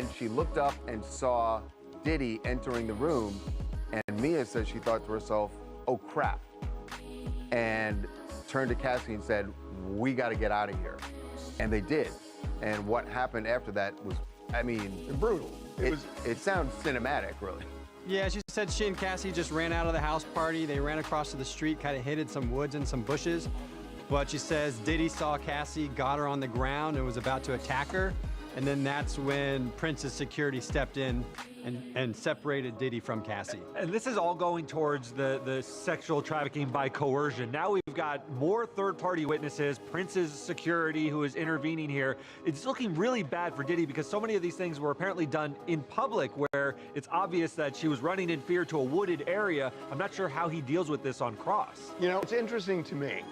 and she looked up and saw Diddy entering the room, and Mia says she thought to herself, oh crap, and turned to Cassie and said, we got to get out of here. And they did. And what happened after that was, I mean, brutal. It sounds cinematic, really. Yeah, she said she and Cassie just ran out of the house party. They ran across to the street, kind of hid in some woods and some bushes. But she says Diddy saw Cassie, got her on the ground, and was about to attack her. And then that's when Prince's security stepped in and separated Diddy from Cassie. And this is all going towards the sexual trafficking by coercion. Now we've got more third-party witnesses, Prince's security who is intervening here. It's looking really bad for Diddy because so many of these things were apparently done in public where it's obvious that she was running in fear to a wooded area. I'm not sure how he deals with this on cross. You know, it's interesting to me.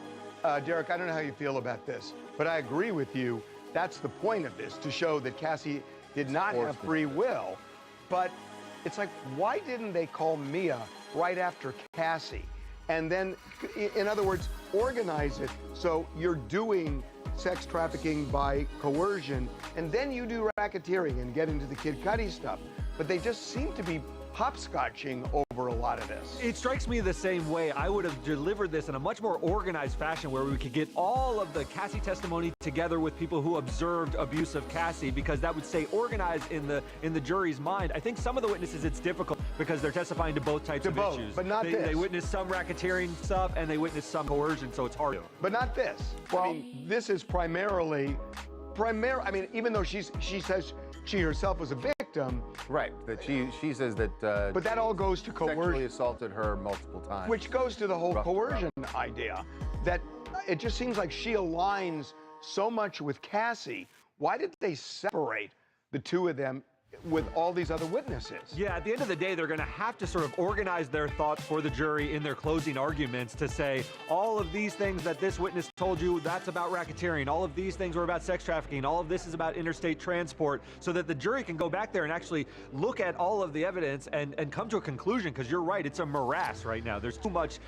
Derek, I don't know how you feel about this, but I agree with you. That's the point of this, to show that Cassie did not have free will. But it's like, why didn't they call Mia right after Cassie? And then, in other words, organize it so you're doing sex trafficking by coercion, and then you do racketeering and get into the Kid Cudi stuff. But they just seem to be hopscotching over a lot of this. It strikes me the same way. I would have delivered this in a much more organized fashion where we could get all of the Cassie testimony together with people who observed abuse of Cassie, because that would stay organized in the jury's mind. I think some of the witnesses, it's difficult because they're testifying to both types of issues. But not this. They witnessed some racketeering stuff and they witnessed some coercion, so it's hard. But not this. Well, I mean, this is primarily, I mean, even though she says she herself was a victim. Right, that she says that but that all goes to coercion. Sexually assaulted her multiple times. Which goes to the whole coercion idea, that it just seems like she aligns so much with Cassie. Why did they separate the two of them with all these other witnesses? Yeah, at the end of the day, they're going to have to sort of organize their thoughts for the jury in their closing arguments to say, all of these things that this witness told you, that's about racketeering. All of these things were about sex trafficking. All of this is about interstate transport, so that the jury can go back there and actually look at all of the evidence and come to a conclusion, because you're right, it's a morass right now. There's too much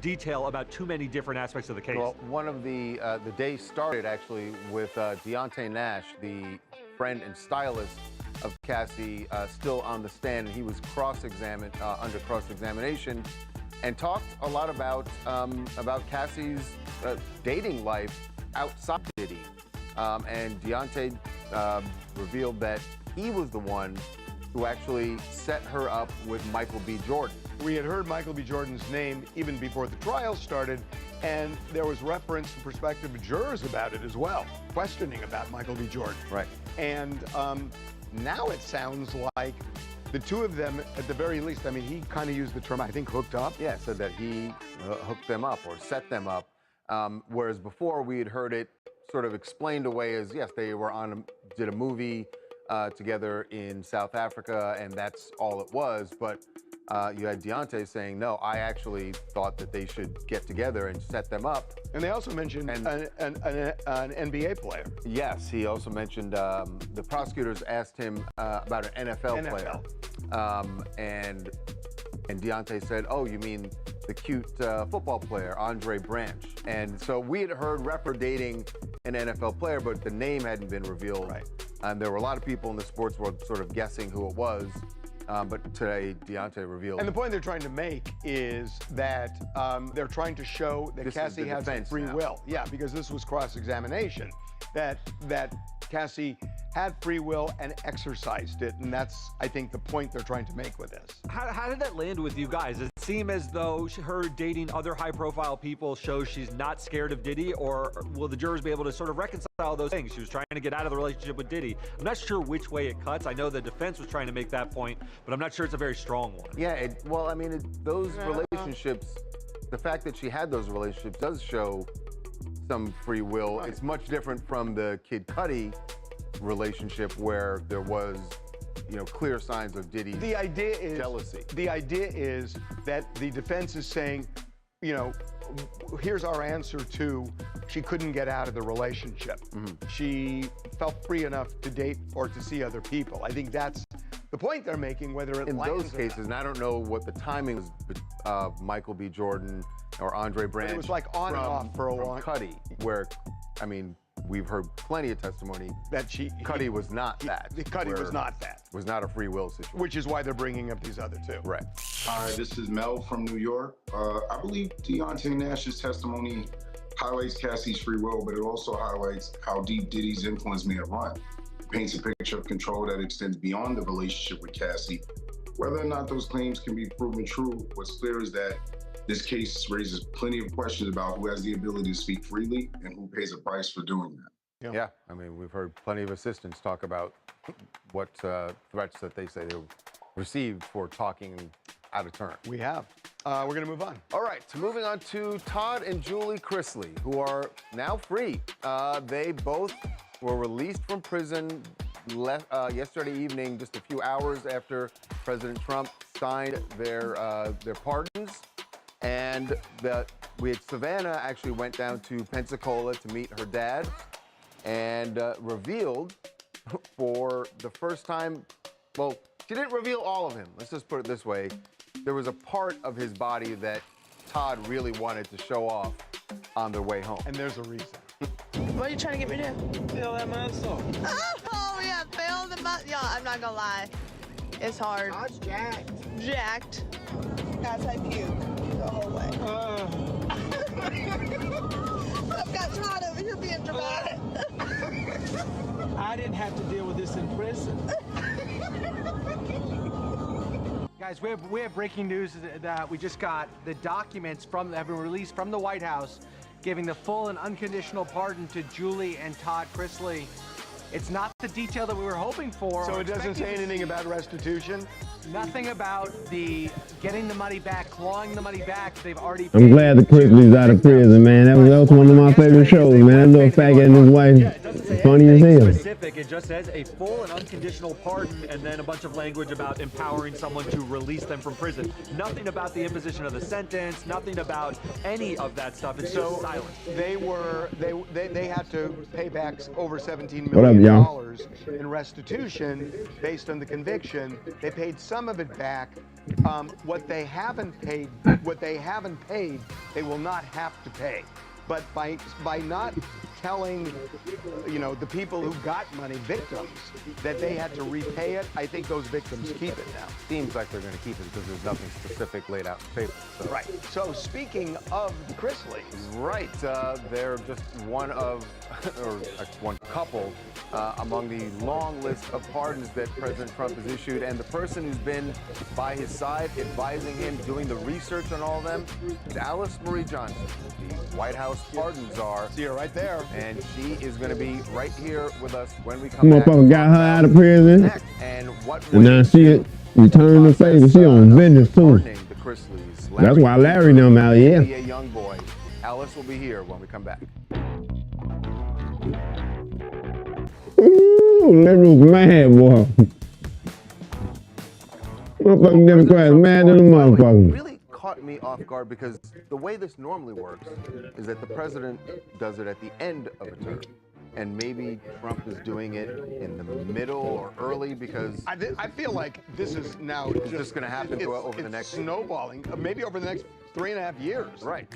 detail about too many different aspects of the case. Well, one of the day started actually with Deontay Nash, the friend and stylist of Cassie, still on the stand, and he was cross-examined under cross-examination, and talked a lot about Cassie's dating life outside Diddy. And Deontay revealed that he was the one who actually set her up with Michael B. Jordan. We had heard Michael B. Jordan's name even before the trial started, and there was reference from prospective jurors about it as well, questioning about Michael B. Jordan. Right. And now it sounds like the two of them, at the very least, I mean, he kind of used the term, I think, hooked up. Yeah, said that he hooked them up or set them up. Whereas before we had heard it sort of explained away as, yes, they were did a movie together in South Africa, and that's all it was. But you had Deontay saying, no, I actually thought that they should get together and set them up. And they also mentioned an NBA player. Yes, he also mentioned the prosecutors asked him about an NFL player. And Deontay said, oh, you mean the cute football player, Andre Branch. And so we had heard Repper dating an NFL player, but the name hadn't been revealed. Right. And there were a lot of people in the sports world sort of guessing who it was. But today, Deontay revealed. And the point they're trying to make is that they're trying to show that Cassie has free will. Yeah, because this was cross-examination. That Cassie had free will and exercised it, and that's, I think, the point they're trying to make with this. How did that land with you guys? Does it seem as though her dating other high-profile people shows she's not scared of Diddy, or will the jurors be able to sort of reconcile those things? She was trying to get out of the relationship with Diddy. I'm not sure which way it cuts. I know the defense was trying to make that point, but I'm not sure it's a very strong one. Yeah, well, I mean, those relationships, the fact that she had those relationships does show some free will. Right. It's much different from the Kid Cudi relationship where there was, you know, clear signs of Diddy's jealousy. The idea is that the defense is saying, you know, here's our answer to she couldn't get out of the relationship. Mm-hmm. She felt free enough to date or to see other people. I think that's the point they're making, whether it lands in those cases, and I don't know what the timing was of Michael B. Jordan or Andre Branch. But it was like on and off for a long Cudi, where, I mean, we've heard plenty of testimony that Cuddy was not that. Cuddy was not that. Was not a free will situation. Which is why they're bringing up these other two. Right. Hi, this is Mel from New York. I believe Deontay Nash's testimony highlights Cassie's free will, but it also highlights how deep Diddy's influence may have run. It paints a picture of control that extends beyond the relationship with Cassie. Whether or not those claims can be proven true, what's clear is that this case raises plenty of questions about who has the ability to speak freely and who pays a price for doing that. Yeah, I mean, we've heard plenty of assistants talk about what threats that they say they received for talking out of turn. We have. We're going to move on. All right, so moving on to Todd and Julie Chrisley, who are now free. They both were released from prison yesterday evening, just a few hours after President Trump signed their pardons. And Savannah actually went down to Pensacola to meet her dad and revealed for the first time, well, she didn't reveal all of him. Let's just put it this way. There was a part of his body that Todd really wanted to show off on their way home. And there's a reason. What are you trying to get me to do? Feel that muscle. Oh, yeah, fail the muscle. Yeah, I'm not gonna lie. It's hard. Todd's jacked. Jacked. Guys, I puke the whole way. I've got Todd over here being dramatic. I didn't have to deal with this in prison. Guys, we have breaking news that we just got. The documents have been released from the White House giving the full and unconditional pardon to Julie and Todd Chrisley. It's not the detail that we were hoping for. So it doesn't say anything about restitution? Nothing about the getting the money back, clawing the money back. They've already. I'm glad the Chrisleys out of prison, man. That was one of my favorite shows, man. That little faggot and his wife, funny as hell. Specific. It just says a full and unconditional pardon, and then a bunch of language about empowering someone to release them from prison. Nothing about the imposition of the sentence. Nothing about any of that stuff. It's just silent. They had to pay back over $17 million in restitution based on the conviction. They paid some of it back. What they haven't paid, they will not have to pay. But by not telling, the people who got money, victims, that they had to repay it, I think those victims keep it now. Seems like they're going to keep it because there's nothing specific laid out in paper. So. Right. So speaking of the Chrisleys. Right. They're just one of, or one couple among the long list of pardons that President Trump has issued. And the person who's been by his side, advising him, doing the research on all of them, is Alice Marie Johnson, the White House pardon czar. See her right there. And she is going to be right here with us when we come back. Motherfucker got her out of prison. And now she returned the favor. She on vengeance too. The Chrisleys. That's why Larry them out here. A young boy. Alice will be here when we come back. Ooh, Larry was mad, boy. Motherfucking Democrats mad than a motherfucker. Really caught me off guard because the way this normally works is that the president does it at the end of a term. And maybe Trump is doing it in the middle or early because I feel like this is now just going to happen over the next snowballing, maybe over the next 3.5 years. Right.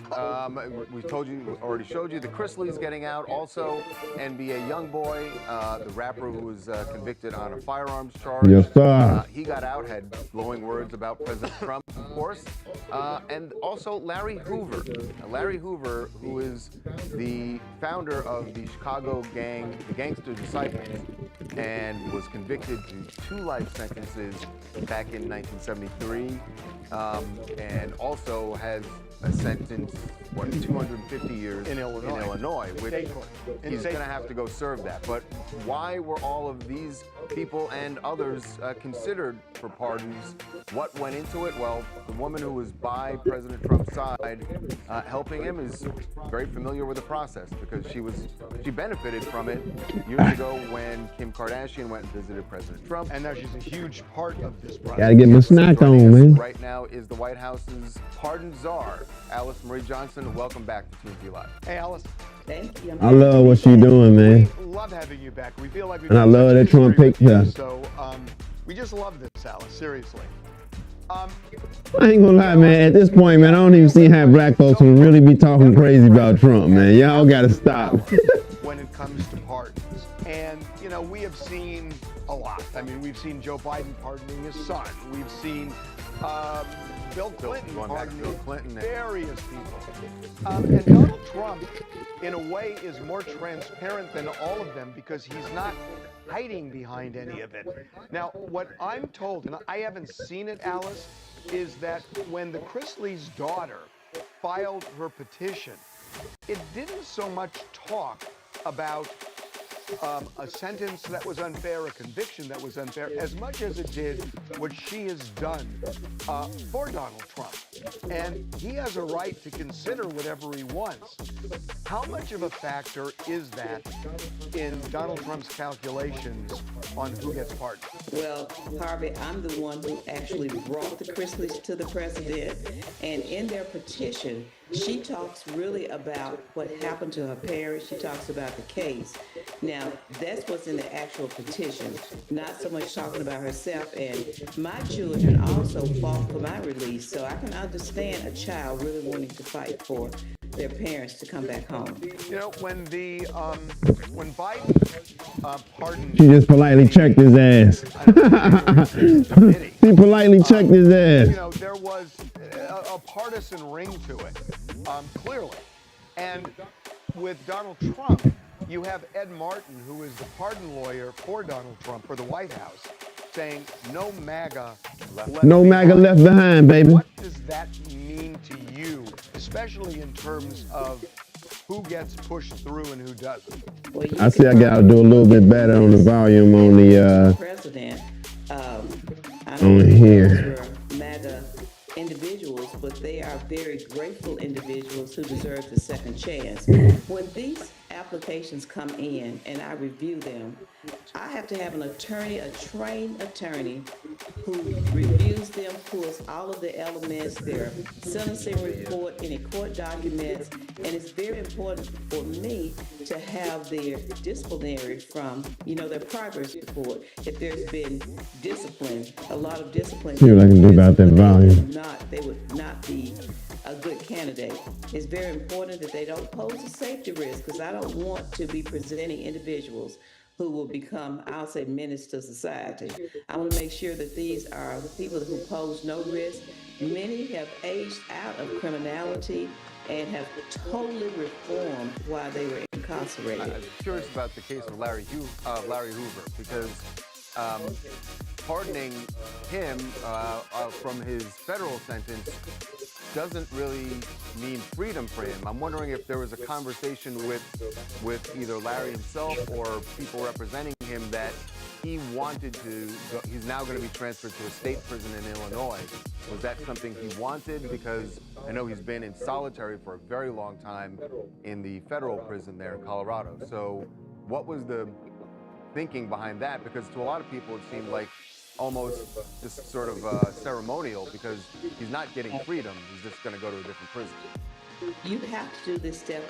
We already showed you the Chrisleys getting out. Also, NBA YoungBoy, the rapper who was convicted on a firearms charge. Yes, sir. He got out, had glowing words about President Trump, of course. And also Larry Hoover. Larry Hoover, who is the founder of the Chicago gang, the Gangster Disciples, and was convicted to 2 life sentences back in 1973. And also has a sentence, 250 years in Illinois, which he's going to have to go serve that. But why were all of these people and others considered for pardons? What went into it? Well, the woman who was by President Trump's side helping him is very familiar with the process because she benefited from it years ago when Kim Kardashian went and visited President Trump. And now she's a huge part of this process. Gotta get my snack on, man. Right now is the White House's pardon czar, Alice Marie Johnson. Welcome back to TNT Live. Hey, Alice. Thank you. I love what she's doing, man. We love having you back. We feel like we've And I love that Trump picked her. So we just love this, Alice. Seriously. I ain't gonna lie, man. At this point, man, I don't even see how black folks will really be talking crazy about Trump, man. Y'all gotta stop. When it comes to pardons. And, you know, we have seen a lot. I mean, we've seen Joe Biden pardoning his son. We've seen Bill Clinton pardoning various people. And Donald Trump, in a way, is more transparent than all of them because he's not hiding behind any of it. Now, what I'm told, and I haven't seen it, Alice, is that when the Chrisley's daughter filed her petition, it didn't so much talk about a sentence that was unfair, a conviction that was unfair, as much as it did what she has done for Donald Trump. And he has a right to consider whatever he wants. How much of a factor is that in Donald Trump's calculations on who gets pardoned? Well, Harvey, I'm the one who actually brought the Chrisleys to the president. And in their petition, she talks really about what happened to her parents. She talks about the case. Now, that's what's in the actual petition, not so much talking about herself. And my children also fought for my release, so I can understand a child really wanting to fight for their parents to come back home. You know, when Biden pardoned... She just politely checked his ass. He politely checked his ass. You know, there was a partisan ring to it, clearly. And with Donald Trump, you have Ed Martin, who is the pardon lawyer for Donald Trump, for the White House, saying no MAGA left behind, baby. What does that mean to you, especially in terms of who gets pushed through and who doesn't? Well, I see I got to do a little bit better on the volume on the president. on here. MAGA individuals, but they are very grateful individuals who deserve the second chance. When these applications come in and I review them, I have to have an attorney, a trained attorney, who reviews them, pulls all of the elements, their sentencing report, any court documents, and it's very important for me to have their disciplinary from, you know, their progress report. If there's been discipline, a lot of discipline. See what I can do about that volume. They would not be a good candidate. It's very important that they don't pose a safety risk, because I don't want to be presenting individuals who will become, I'll say, menace to society. I want to make sure that these are people who pose no risk. Many have aged out of criminality and have totally reformed while they were incarcerated. I'm curious about the case of Larry Hoover, because pardoning him from his federal sentence doesn't really mean freedom for him. I'm wondering if there was a conversation with either Larry himself or people representing him that he wanted to go, he's now going to be transferred to a state prison in Illinois. Was that something he wanted? Because I know he's been in solitary for a very long time in the federal prison there in Colorado. So what was the thinking behind that? Because to a lot of people it seemed like almost just sort of ceremonial, because he's not getting freedom. He's just going to go to a different prison. You have to do this step.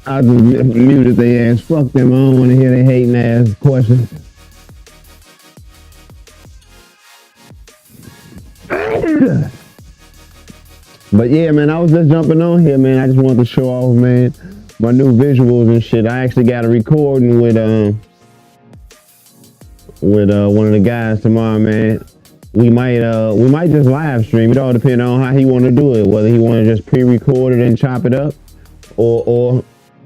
I just muted their ass. Fuck them. I don't want to hear their hating ass questions. But yeah, man, I was just jumping on here, man. I just wanted to show off, man, my new visuals and shit. I actually got a recording with one of the guys tomorrow, man. We might just live stream. It all depends on how he want to do it. Whether he want to just pre-record it and chop it up, or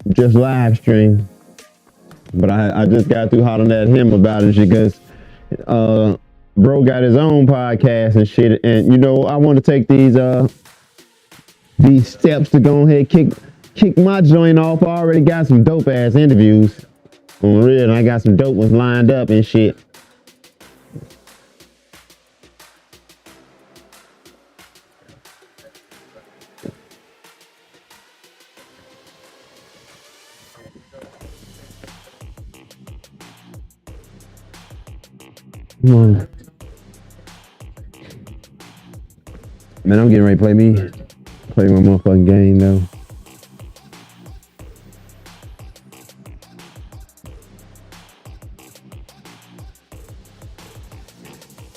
just live stream. But I just got through hollering at him about it because bro got his own podcast and shit. And you know, I want to take these steps to go ahead kick my joint off. I already got some dope ass interviews on real, and I got some dope ones lined up and shit. Come on. Man, I'm getting ready to play my motherfucking game though.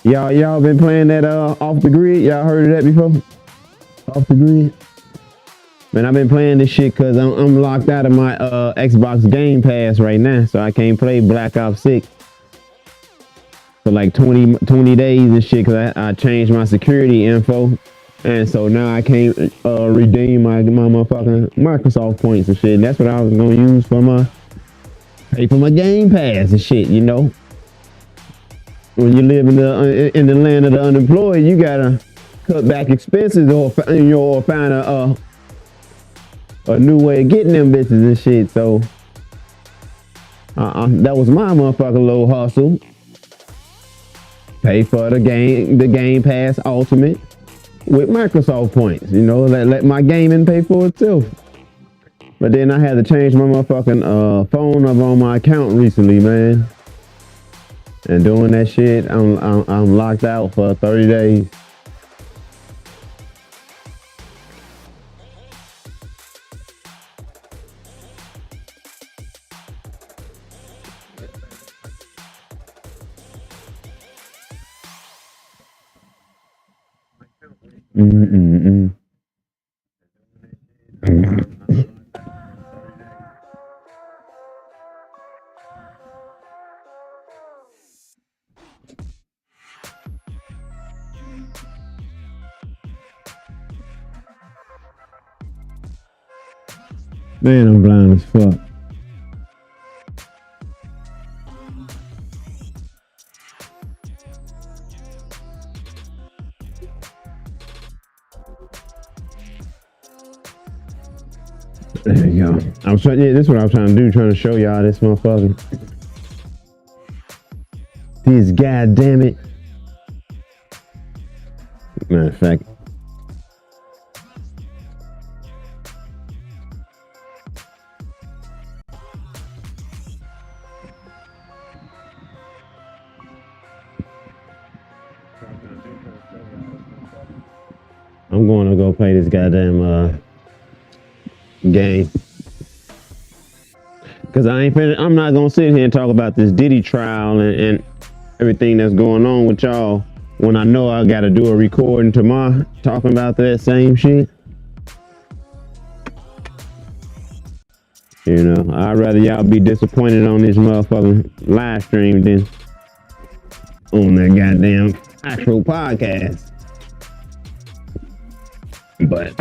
Y'all been playing that off the grid? Y'all heard of that before? Off the grid? Man, I've been playing this shit because I'm locked out of my Xbox Game Pass right now, so I can't play Black Ops 6 for like 20 days and shit because I changed my security info. And so now I can't redeem my motherfucking Microsoft points and shit. And that's what I was gonna use for my Game Pass and shit, you know. When you live in the land of the unemployed, you gotta cut back expenses or find a new way of getting them bitches and shit. So that was my motherfucking little hustle. Pay for the Game Pass Ultimate with Microsoft points. You know, let my gaming pay for itself. But then I had to change my motherfucking phone up on my account recently, man. And doing that shit, I'm locked out for 30 days. Man, I'm blind as fuck. There you go. This is what I was trying to do, trying to show y'all this motherfucker. This goddamn it. Matter of fact. I'm going to go play this goddamn game. Cause I'm not gonna sit here and talk about this Diddy trial and everything that's going on with y'all when I know I gotta do a recording tomorrow talking about that same shit. You know, I'd rather y'all be disappointed on this motherfucking live stream than on that goddamn actual podcast. But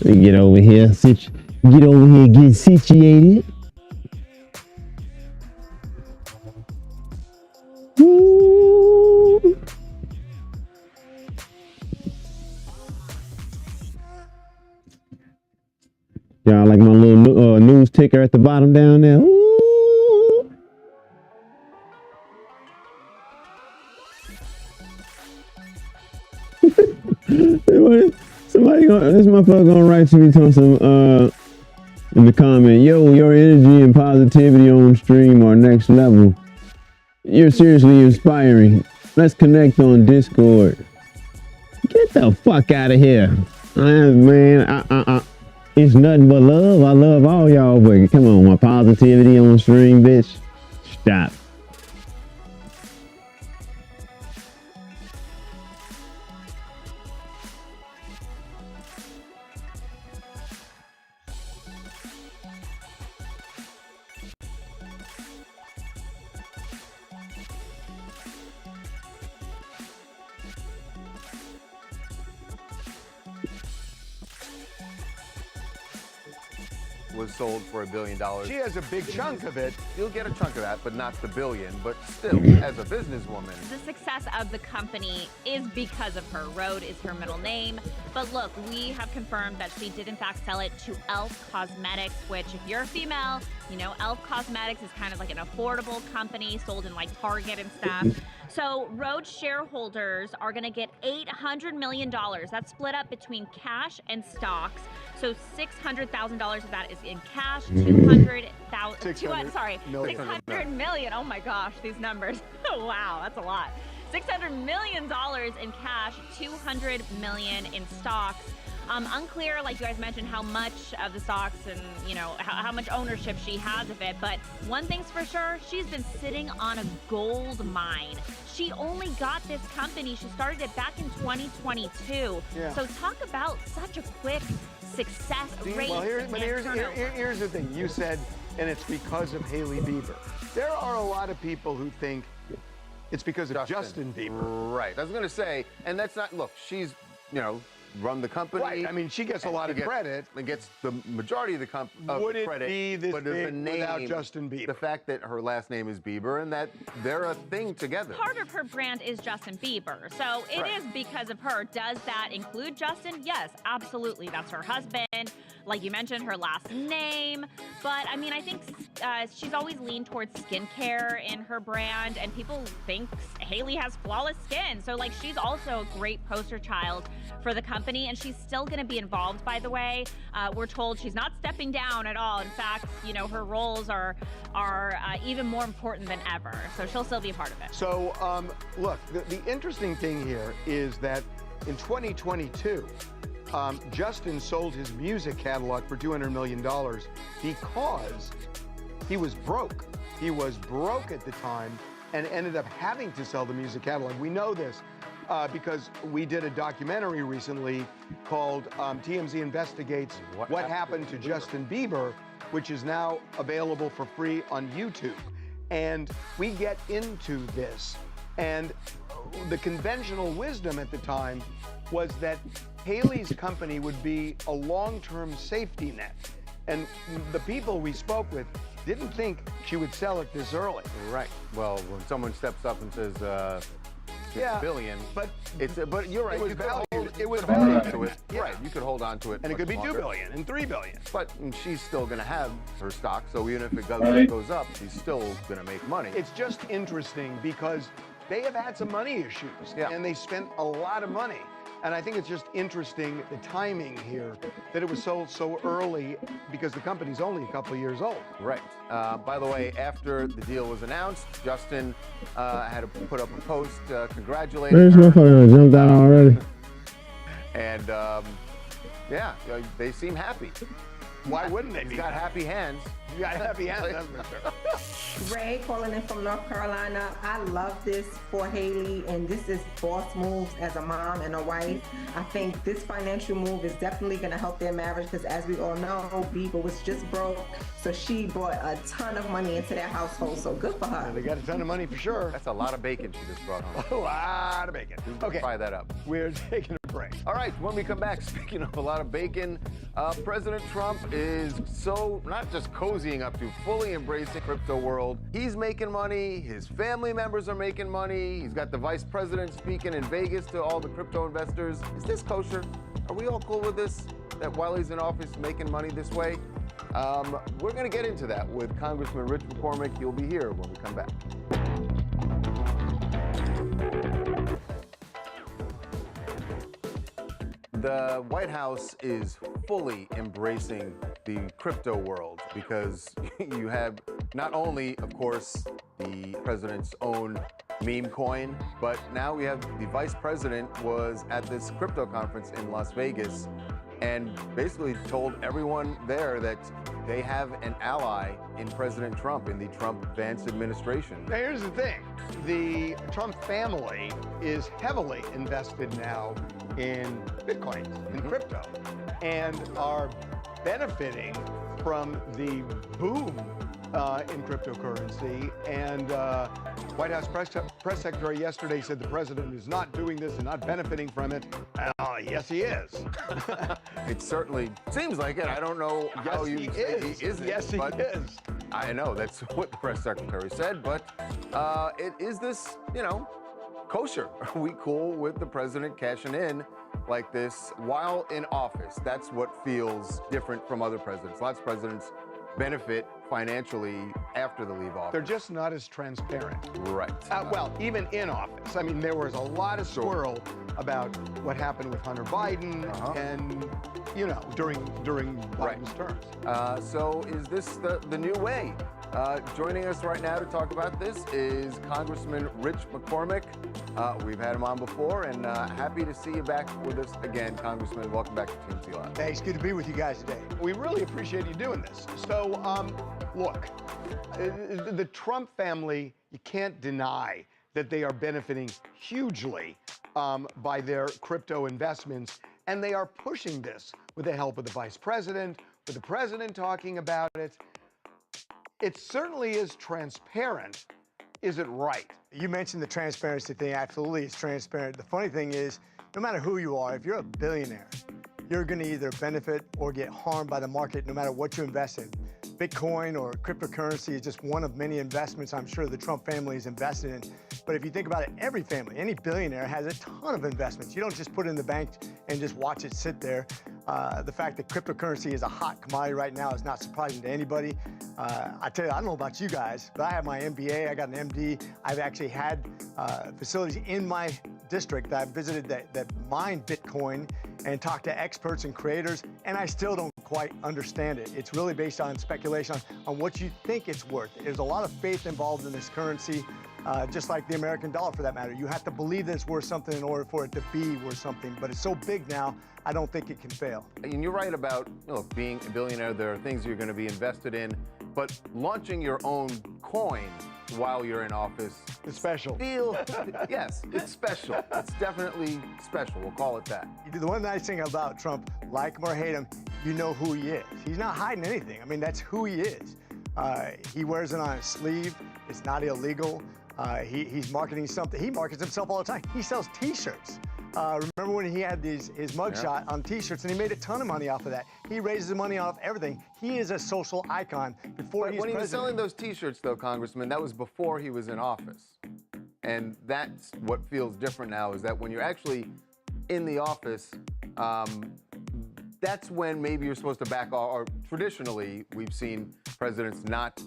let me get over here, get situated. Woo. Y'all like my little news ticker at the bottom down there? Woo. This motherfucker gonna write to me to some in the comment, yo, your energy and positivity on stream are next level. You're seriously inspiring. Let's connect on Discord. Get the fuck out of here. Man, it's nothing but love. I love all y'all, but come on, my positivity on stream, bitch. Stop. Was sold for $1 billion. She has a big chunk of it. You'll get a chunk of that, but not the billion. But still, as a businesswoman. The success of the company is because of her. Rhode is her middle name. But look, we have confirmed that she did in fact sell it to Elf Cosmetics, which if you're a female, you know, Elf Cosmetics is kind of like an affordable company sold in like Target and stuff. So Rhode shareholders are going to get $800 million. That's split up between cash and stocks. So $600,000 of that is in cash. 600 million. Oh my gosh, these numbers. Wow, that's a lot. $600 million in cash, $200 million in stocks. Unclear, like you guys mentioned, how much of the stocks and, you know, how much ownership she has of it. But one thing's for sure, she's been sitting on a gold mine. She only got this company, she started it back in 2022. Yeah. So talk about such a quick success rate. Well, here's the thing. You said, and it's because of Hailey Bieber. There are a lot of people who think it's because of Justin Bieber. Right. I was going to say, and that's not, look, she's, you know, run the company. Right. I mean, she gets a lot of credit. And gets the majority of the credit. Would it be this but big the name, without Justin Bieber? The fact that her last name is Bieber and that they're a thing together. Part of her brand is Justin Bieber, so it is because of her. Does that include Justin? Yes, absolutely. That's her husband. Like you mentioned, her last name. But I mean, I think she's always leaned towards skincare in her brand, and people think Hailey has flawless skin. So like, she's also a great poster child for the company, and she's still going to be involved, by the way. We're told she's not stepping down at all. In fact, you know, her roles are even more important than ever. So she'll still be a part of it. So, look, the interesting thing here is that in 2022, Justin sold his music catalog for $200 million because he was broke. He was broke at the time and ended up having to sell the music catalog. We know this because we did a documentary recently called TMZ Investigates What Happened to Justin Bieber, which is now available for free on YouTube. And we get into this. And the conventional wisdom at the time was that Hailey's company would be a long-term safety net. And the people we spoke with didn't think she would sell it this early. Right. Well, when someone steps up and says, yeah, $1 billion, but you're right. It was valued to it. Yeah. Right. You could hold on to it. And it could be longer. $2 billion and $3 billion. But she's still going to have her stock. So even if it goes up, she's still going to make money. It's just interesting because they have had some money issues, and they spent a lot of money. And I think it's just interesting, the timing here, that it was sold so early because the company's only a couple of years old. Right. By the way, after the deal was announced, Justin had to put up a post congratulating her. This motherfucker jumped out already. And yeah, they seem happy. Why wouldn't they? He's got happy hands. You got happy hands, that's for sure. Ray calling in from North Carolina. I love this for Hailey, and this is boss moves as a mom and a wife. I think this financial move is definitely going to help their marriage because, as we all know, Bieber was just broke, so she brought a ton of money into their household. So good for her. Yeah, they got a ton of money for sure. That's a lot of bacon she just brought home. A lot of bacon. Okay, fry that up. We're taking a break. All right, when we come back, speaking of a lot of bacon, President Trump is so not just cozying up to, fully embracing crypto world. He's making money, his family members are making money, he's got the vice president speaking in Vegas to all the crypto investors. Is this kosher? Are we all cool with this? That while he's in office making money this way? We're gonna get into that with Congressman Rich McCormick. He'll be here when we come back. The White House is fully embracing the crypto world because you have not only, of course, the president's own meme coin, but now we have the vice president was at this crypto conference in Las Vegas and basically told everyone there that they have an ally in President Trump, in the Trump-Vance administration. Now, here's the thing. The Trump family is heavily invested now in Bitcoin, in crypto, and are benefiting from the boom in cryptocurrency. And White House press secretary yesterday said the president is not doing this and not benefiting from it. Yes, he is. It certainly seems like it. I don't know how you say he isn't. Yes, he is. I know that's what the press secretary said, but is this, you know, kosher? Are we cool with the president cashing in like this while in office? That's what feels different from other presidents. Lots of presidents benefit financially after they leave office. They're just not as transparent. Right. Well, even in office. I mean, there was a lot of swirl about what happened with Hunter Biden and, you know, during Biden's terms. So is this the new way? Joining us right now to talk about this is Congressman Rich McCormick. We've had him on before, and happy to see you back with us again, Congressman. Welcome back to TNT Live. Hey, it's good to be with you guys today. We really appreciate you doing this. So, look, the Trump family, you can't deny that they are benefiting hugely by their crypto investments, and they are pushing this with the help of the vice president, with the president talking about it. It certainly is transparent. Is it right? You mentioned the transparency thing. Absolutely, it's transparent. The funny thing is, no matter who you are, if you're a billionaire, you're going to either benefit or get harmed by the market no matter what you invest in. Bitcoin or cryptocurrency is just one of many investments I'm sure the Trump family is invested in. But if you think about it, every family, any billionaire has a ton of investments. You don't just put it in the bank and just watch it sit there. The fact that cryptocurrency is a hot commodity right now is not surprising to anybody. I tell you, I don't know about you guys, but I have my MBA, I got an MD. I've actually had facilities in my district that I visited that mine Bitcoin and talked to experts and creators, and I still don't quite understand it. It's really based on speculation on what you think it's worth. There's a lot of faith involved in this currency, just like the American dollar for that matter. You have to believe that it's worth something in order for it to be worth something, but it's so big now, I don't think it can fail. And you're right about being a billionaire. There are things you're going to be invested in, but launching your own coin while you're in office, it's special. Yes, it's special. It's definitely special. We'll call it that. The one nice thing about Trump, like him or hate him, you know who he is. He's not hiding anything. I mean, that's who he is. He wears it on his sleeve. It's not illegal. He's marketing something. He markets himself all the time. He sells T-shirts. Remember when he had his mugshot on T-shirts, and he made a ton of money off of that. He raises the money off everything. He is a social icon. Before when he was selling those T-shirts, though, Congressman, that was before he was in office. And that's what feels different now, is that when you're actually in the office, that's when maybe you're supposed to back off. Or traditionally, we've seen presidents not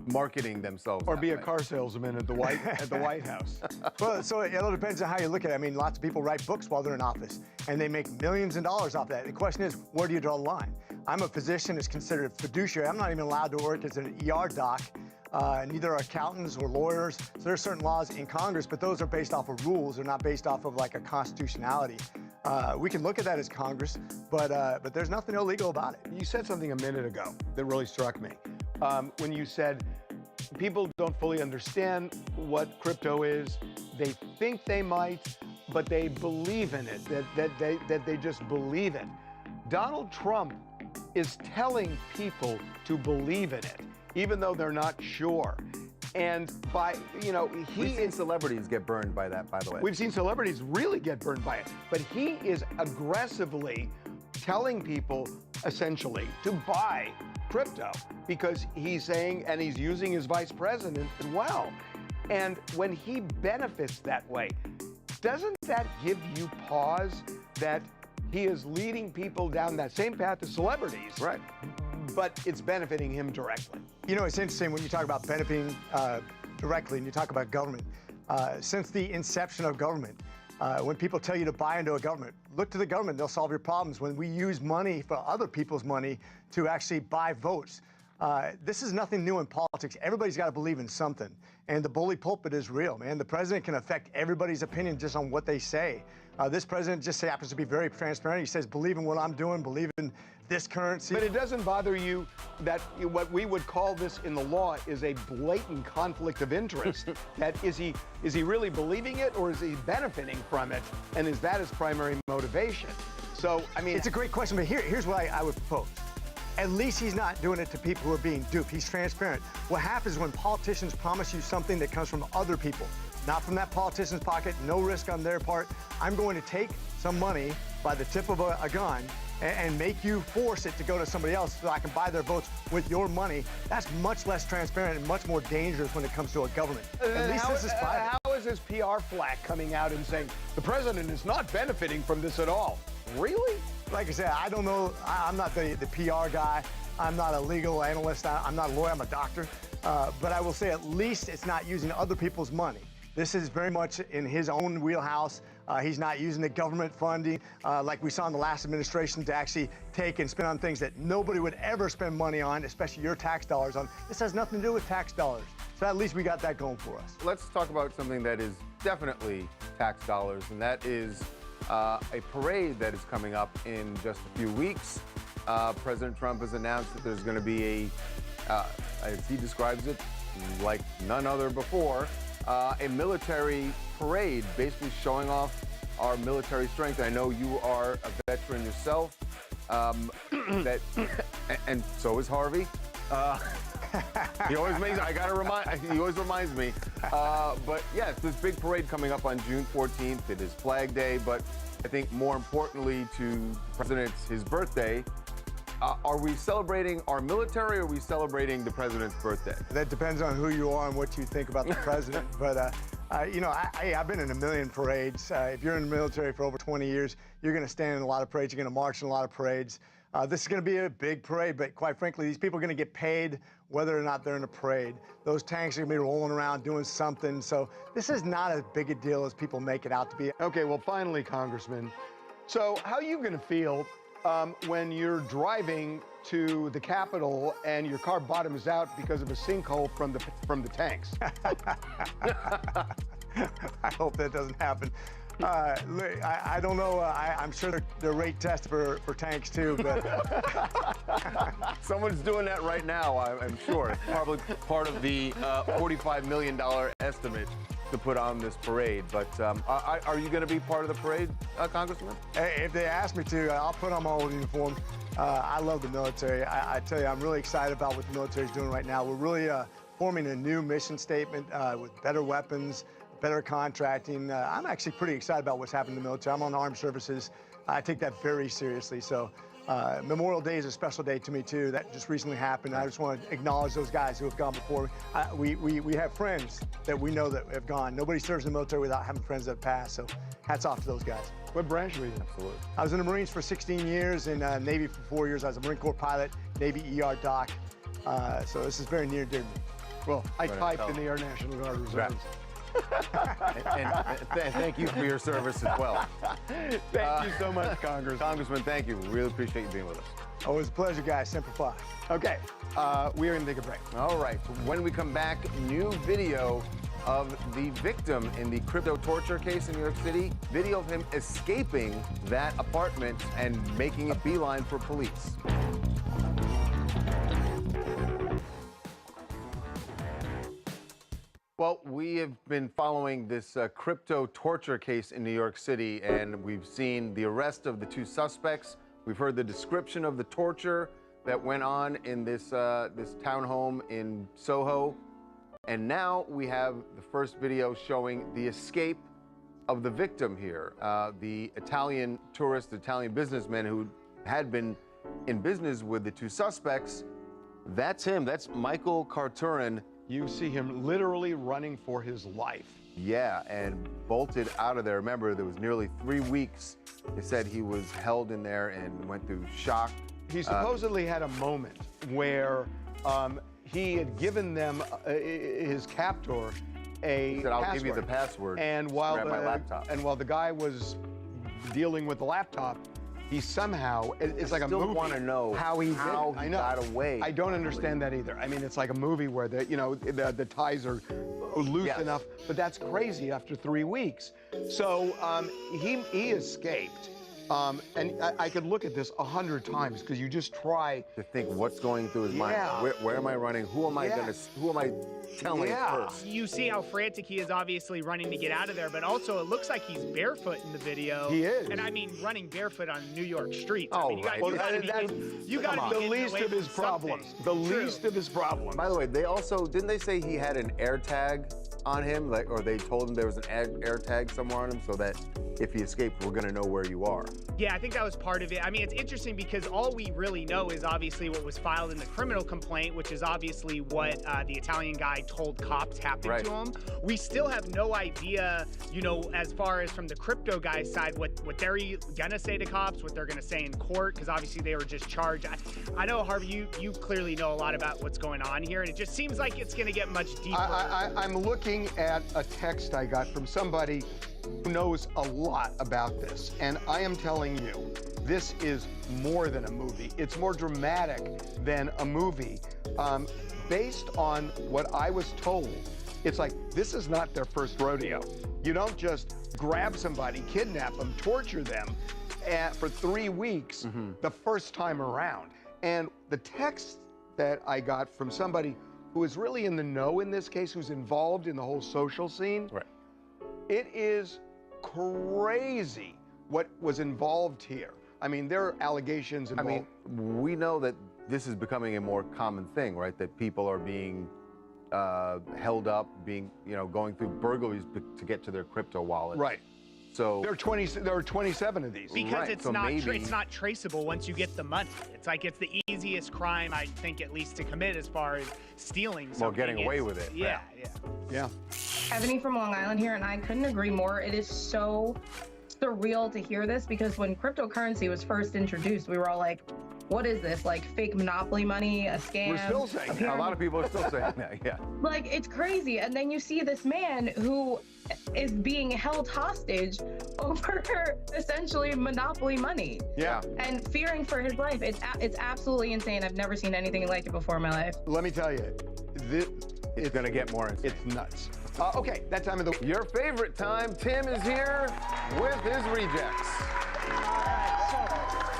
marketing themselves or be a car salesman at the White House. Well, so it all depends on how you look at it. I mean, lots of people write books while they're in office, and they make millions of dollars off that. The question is, where do you draw the line? I'm a physician, it's considered a fiduciary. I'm not even allowed to work as an ER doc. Neither are accountants or lawyers. So there are certain laws in Congress, but those are based off of rules. They're not based off of like a constitutionality. We can look at that as Congress, but there's nothing illegal about it. You said something a minute ago that really struck me. When you said people don't fully understand what crypto is, they think they might, but they believe in it, that they just believe it. Donald Trump is telling people to believe in it, even though they're not sure. And we've seen celebrities get burned by that, by the way. We've seen celebrities really get burned by it. But he is aggressively telling people, essentially, to buy crypto, because he's saying, and he's using his vice president as well. And when he benefits that way, doesn't that give you pause that he is leading people down that same path as celebrities? Right. But it's benefiting him directly. You know, it's interesting when you talk about benefiting directly and you talk about government. Since the inception of government, when people tell you to buy into a government, look to the government, they'll solve your problems. When we use money for other people's money to actually buy votes, this is nothing new in politics. Everybody's got to believe in something. And the bully pulpit is real, man. The president can affect everybody's opinion just on what they say. This president just happens to be very transparent. He says, believe in what I'm doing, believe in this currency. But it doesn't bother you that what we would call this in the law is a blatant conflict of interest. That is he really believing it, or is he benefiting from it? And is that his primary motivation? So, I mean, it's a great question, but here's what I would propose. At least he's not doing it to people who are being duped. He's transparent. What happens when politicians promise you something that comes from other people, not from that politician's pocket, no risk on their part? I'm going to take some money by the tip of a gun and make you force it to go to somebody else so I can buy their votes with your money. That's much less transparent and much more dangerous when it comes to a government. At least this is private. How is his PR flack coming out and saying the president is not benefiting from this at all? Really? Like I said, I don't know. I'm not the PR guy. I'm not a legal analyst. I'm not a lawyer. I'm a doctor. But I will say at least it's not using other people's money. This is very much in his own wheelhouse. He's not using the government funding like we saw in the last administration to actually take and spend on things that nobody would ever spend money on, especially your tax dollars on. This has nothing to do with tax dollars. So at least we got that going for us. Let's talk about something that is definitely tax dollars, and that is a parade that is coming up in just a few weeks. President Trump has announced that there's going to be as he describes it, like none other before, a military parade, basically showing off our military strength. I know you are a veteran yourself, and so is Harvey. He always reminds me. But yeah, it's this big parade coming up on June 14th. It is Flag Day, but I think more importantly to the president's his birthday. Are we celebrating our military, or are we celebrating the president's birthday? That depends on who you are and what you think about the president. But, you know, I've been in a million parades. If you're in the military for over 20 years, you're going to stand in a lot of parades. You're going to march in a lot of parades. This is going to be a big parade, but quite frankly, these people are going to get paid whether or not they're in a parade. Those tanks are going to be rolling around doing something. So this is not as big a deal as people make it out to be. Okay, well, finally, Congressman. So how are you going to feel when you're driving to the Capitol and your car bottoms out because of a sinkhole from the tanks? I hope that doesn't happen. I don't know. I'm sure they're rate tested for tanks too, but someone's doing that right now. I'm sure. It's probably part of the $45 million estimate to put on this parade. But are you going to be part of the parade, Congressman? Hey, if they ask me to, I'll put on my old uniform. I love the military. I tell you, I'm really excited about what the military is doing right now. We're really forming a new mission statement with better weapons, better contracting. I'm actually pretty excited about what's happening in the military. I'm on the armed services. I take that very seriously. So Memorial Day is a special day to me too. That just recently happened. I just want to acknowledge those guys who have gone before me. We have friends that we know that have gone. Nobody serves in the military without having friends that have passed. So hats off to those guys. What branch were you? Absolutely. I was in the Marines for 16 years, in Navy for 4 years. I was a Marine Corps pilot, Navy ER doc. So this is very near and dear to me. Well, I typed in the Air National Guard Reserves. and thank you for your service as well. Thank you so much, Congressman, thank you. We really appreciate you being with us. Always a pleasure, guys. Semper Fi. Okay, we are going to take a break. All right. When we come back, new video of the victim in the crypto torture case in New York City. Video of him escaping that apartment and making a beeline for police. Well, we have been following this crypto torture case in New York City, and we've seen the arrest of the two suspects. We've heard the description of the torture that went on in this townhome in Soho. And now we have the first video showing the escape of the victim here, the Italian tourist, Italian businessman who had been in business with the two suspects. That's him. That's Michael Carturin. You see him literally running for his life. Yeah, and bolted out of there. Remember, there was nearly 3 weeks. They said he was held in there and went through shock. He supposedly had a moment where he had given them, his captor, a said, I'll password. give you the password. And while grab my laptop. And while the guy was dealing with the laptop, he somehow, it's like a movie. I still want to know how he got away. I don't understand that either. I mean, it's like a movie where the ties are loose enough, but that's crazy after 3 weeks. So he escaped. And I could look at this 100 times because you just try to think what's going through his mind. Where am I running? Who am I telling first? You see how frantic he is, obviously running to get out of there, but also it looks like he's barefoot in the video. He is. And I mean, running barefoot on New York streets. Oh, I mean, you gotta be the least of his problems. The least of his problems. By the way, didn't they say he had an air tag on him, or they told him there was an air tag somewhere on him, so that if he escaped, we're gonna know where you are. Yeah, I think that was part of it. I mean, it's interesting because all we really know is obviously what was filed in the criminal complaint, which is obviously what the Italian guy told cops happened to him. We still have no idea, as far as from the crypto guy's side, what they're gonna say to cops, what they're gonna say in court, because obviously they were just charged. I know, Harvey, you clearly know a lot about what's going on here, and it just seems like it's gonna get much deeper. I'm looking looking at a text I got from somebody who knows a lot about this, and I am telling you, this is more than a movie. It's more dramatic than a movie. Based on what I was told, it's like, this is not their first rodeo. You don't just grab somebody, kidnap them, torture them for 3 weeks the first time around. And the text that I got from somebody who is really in the know in this case, who's involved in the whole social scene, it is crazy what was involved here. I mean, there are allegations involved. I mean, we know that this is becoming a more common thing, right? That people are being held up, being, going through burglaries to get to their crypto wallet. Right. So there are 27 of these. Because it's not traceable once you get the money. It's like it's the easiest crime, I think, at least to commit as far as stealing something. Well, getting away with it. Yeah. Ebony from Long Island here, and I couldn't agree more. It is so surreal to hear this because when cryptocurrency was first introduced, we were all like, what is this? Like fake monopoly money, a scam? We're still saying that. A lot of people are still saying that, yeah. Like, it's crazy. And then you see this man who is being held hostage over essentially monopoly money. Yeah. And fearing for his life. It's absolutely insane. I've never seen anything like it before in my life. Let me tell you, it's going to get more insane. It's nuts. Okay, that time of the... Your favorite time. Tim is here with his rejects.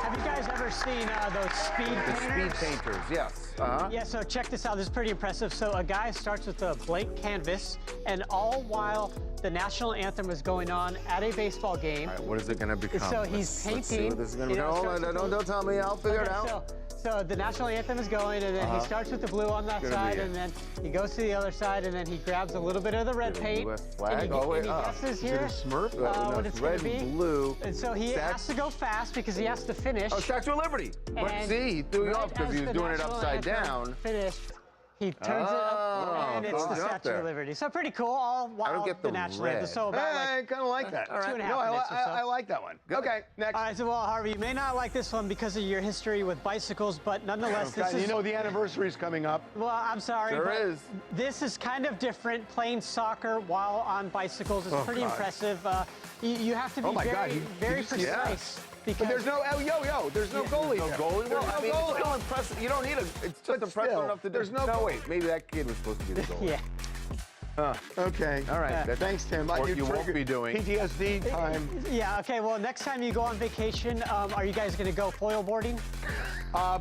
Have you guys ever seen those speed painters? Speed painters, yes. Yeah, so check this out. This is pretty impressive. So a guy starts with a blank canvas, and all while the national anthem is going on at a baseball game. All right, what is it going to become? So he's painting. Let's see what this is going to become. Hold on, don't tell me. I'll figure it out. So the national anthem is going, and then he starts with the blue on that side, and then he goes to the other side, and then he grabs a little bit of the red paint. US flag? And he guesses here is it a Smurf? No, what it's going red to be. and blue. And so he has to go fast because he has to finish. Oh, Statue of Liberty. But see, he threw you off because he was doing it upside down. Finished. He turns it up, and it's the Statue of Liberty. So pretty cool, all while the national anthem. So about I kind of like that. 2.5 minutes or so. I like that one. Good. Okay, next. All right, so well, Harvey, you may not like this one because of your history with bicycles, but nonetheless, this is... You know the anniversary's coming up. Well, I'm sorry, Sure but is. This is kind of different. Playing soccer while on bicycles is pretty impressive. You have to be very precise. Because but there's no there's no goalie. No goalie? Well, I mean, it's still impressive. You don't need it's just impressive enough to do. There's no wait, maybe that kid was supposed to be the goalie. Yeah. Okay. All right. Thanks, Tim. What you won't be doing. PTSD time. Yeah, okay, well, next time you go on vacation, are you guys going to go foil boarding? I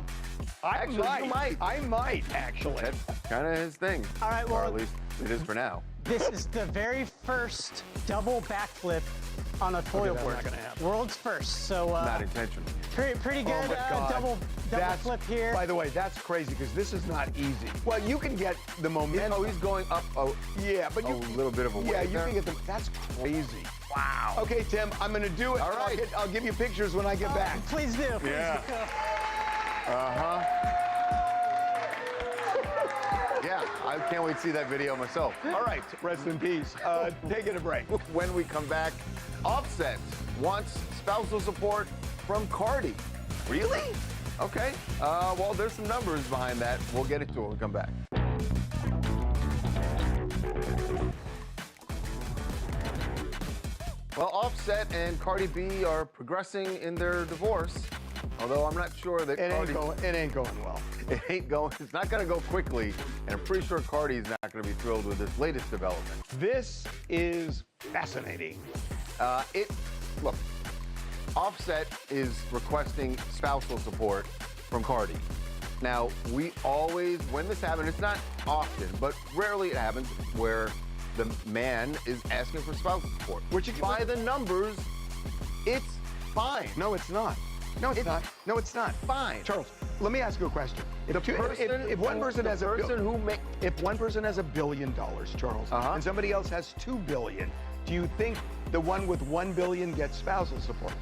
might. I might, actually. That's kind of his thing. All right, well... Or at least it is for now. This is the very first double backflip on a foil board. World's first, so... Not intentional. Pretty good double flip here. By the way, that's crazy because this is not easy. Well, you can get the momentum. He's going up yeah, but a little bit of a Yeah, wave you there. can get the... That's crazy. Wow. Okay, Tim, I'm going to do it. All right. I'll give you pictures when I get back. Please do. Yeah. Yeah, I can't wait to see that video myself. All right, rest in peace. Taking a break. When we come back, Offset wants spousal support from Cardi. Really? Okay. Well, there's some numbers behind that. We'll get into it when we come back. Well, Offset and Cardi B are progressing in their divorce, although I'm not sure that it ain't going well. It's not going to go quickly, and I'm pretty sure Cardi's not going to be thrilled with this latest development. This is fascinating. Look, Offset is requesting spousal support from Cardi. Now, we always, when this happens, it's not often, but rarely it happens where the man is asking for spousal support. Which, by the numbers, it's fine. No, it's not. No, it's not. No, it's not. Fine. Charles, let me ask you a question. If one person has $1 billion, Charles, and somebody else has $2 billion, do you think the one with $1 billion gets spousal support?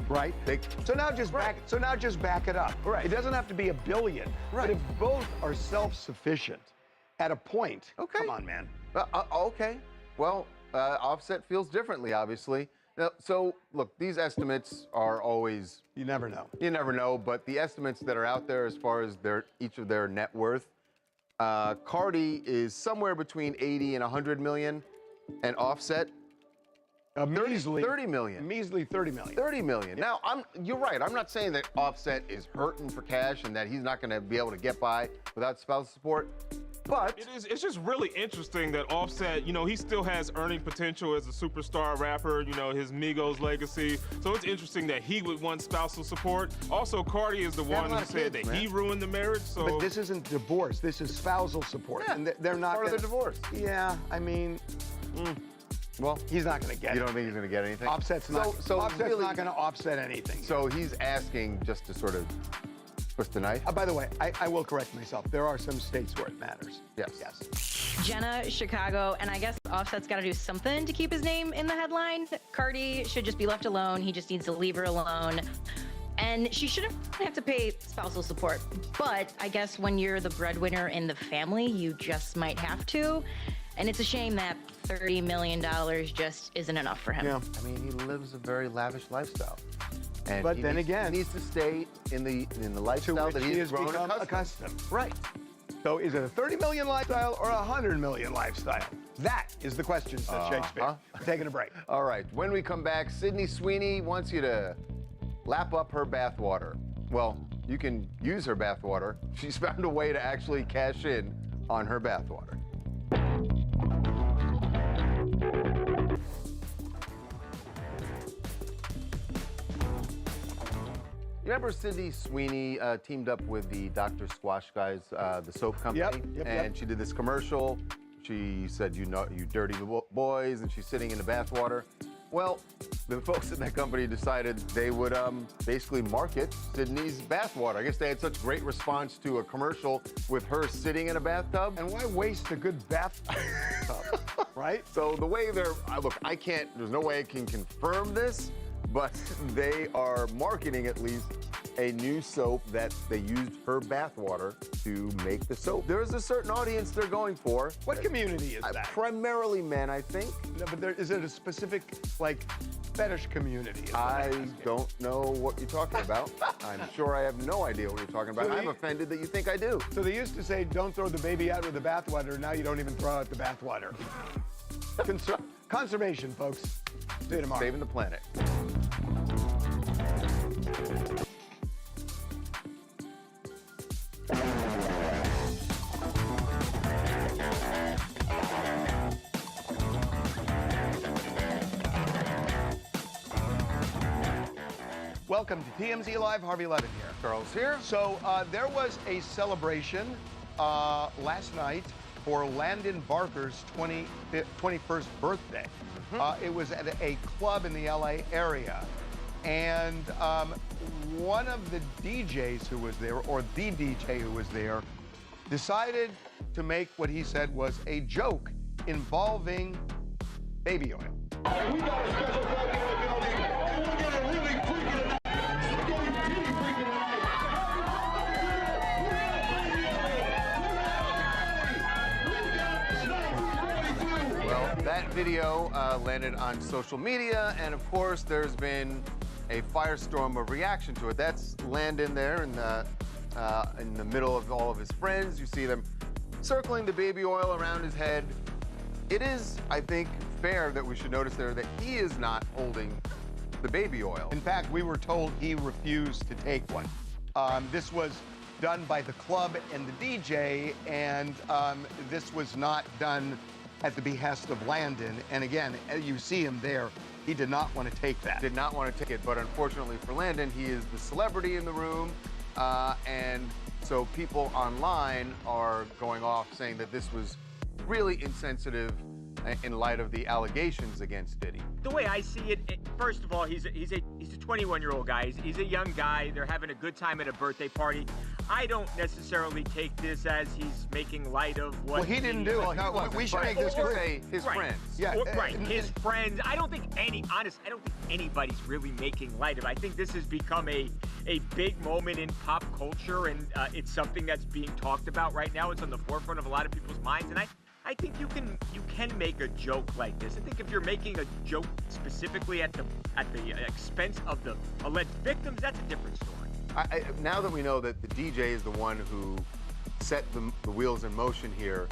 Right? So now just back it up. Right. It doesn't have to be $1 billion. Right. But if both are self-sufficient at a point, come on, man. Okay. Well, Offset feels differently, obviously. Now, so, look, these estimates are always... You never know. You never know, but the estimates that are out there as far as each of their net worth Cardi is somewhere between 80 and 100 million, and Offset, 30 million. Measly 30 million. 30 million. Yeah. Now, you're right. I'm not saying that Offset is hurting for cash and that he's not going to be able to get by without spousal support. But it's just really interesting that Offset, you know, he still has earning potential as a superstar rapper, you know, his Migos legacy. So it's interesting that he would want spousal support. Also, Cardi is the one who said that he ruined the marriage. So, but this isn't divorce. This is spousal support. Yeah, and they're not part of the divorce. Yeah, I mean, well, he's not going to get it. You don't think he's going to get anything? Offset's not going to offset anything. So he's asking just to sort of twist the knife? By the way, I will correct myself. There are some states where it matters. Yes. Jenna, Chicago, and I guess Offset's got to do something to keep his name in the headline. Cardi should just be left alone. He just needs to leave her alone. And she shouldn't have to pay spousal support. But I guess when you're the breadwinner in the family, you just might have to. And it's a shame that $30 million just isn't enough for him. Yeah. I mean, he lives a very lavish lifestyle. And but then again, he needs to stay in the lifestyle that he has grown accustomed. Right. So is it a 30 million lifestyle or a 100 million lifestyle? That is the question, says Shakespeare. Taking a break. All right. When we come back, Sydney Sweeney wants you to lap up her bathwater. Well, you can use her bathwater. She's found a way to actually cash in on her bathwater. Remember Sydney Sweeney teamed up with the Dr. Squash guys, the soap company? And she did this commercial. She said, you dirty boys, and she's sitting in the bathwater. Well, the folks in that company decided they would basically market Sydney's bathwater. I guess they had such great response to a commercial with her sitting in a bathtub. And why waste a good bathtub, right? So the way look, there's no way I can confirm this, but they are marketing at least a new soap that they used her bathwater to make the soap. There's a certain audience they're going for. What community is that? Primarily men, I think. No, but is it a specific, like, fetish community? I don't know what you're talking about. I'm sure I have no idea what you're talking about. I'm offended that you think I do. So they used to say, don't throw the baby out with the bathwater. Now you don't even throw out the bathwater. Conservation, folks. See you tomorrow. Saving the planet. Welcome to TMZ Live. Harvey Levin here. Charles here. So there was a celebration last night for Landon Barker's 21st birthday. It was at a club in the LA area. And one of the DJs who was there, or the DJ who was there, decided to make what he said was a joke involving baby oil. We got a special guest in the building, and we're gonna really freak it tonight. We're getting pretty freaking tonight. Well, that video landed on social media, and of course, there's been a firestorm of reaction to it. That's Landon there in the middle of all of his friends. You see them circling the baby oil around his head. It is, I think, fair that we should notice there that he is not holding the baby oil. In fact, we were told he refused to take one. This was done by the club and the DJ, and this was not done at the behest of Landon. And again, you see him there, he did not want to take that. Did not want to take it, but unfortunately for Landon, he is the celebrity in the room, and so people online are going off saying that this was really insensitive in light of the allegations against Diddy. The way I see it, first of all, he's a 21-year-old guy. He's a young guy. They're having a good time at a birthday party. I don't necessarily take this as he's making light of what. Well, he didn't do it. No, we should make this clear. His friends. Yeah, right. His friends. I don't think anybody's really making light of it. I think this has become a big moment in pop culture, and it's something that's being talked about right now. It's on the forefront of a lot of people's minds, and I think you can make a joke like this. I think if you're making a joke specifically at the expense of the alleged victims, that's a different story. Now that we know that the DJ is the one who set the wheels in motion here.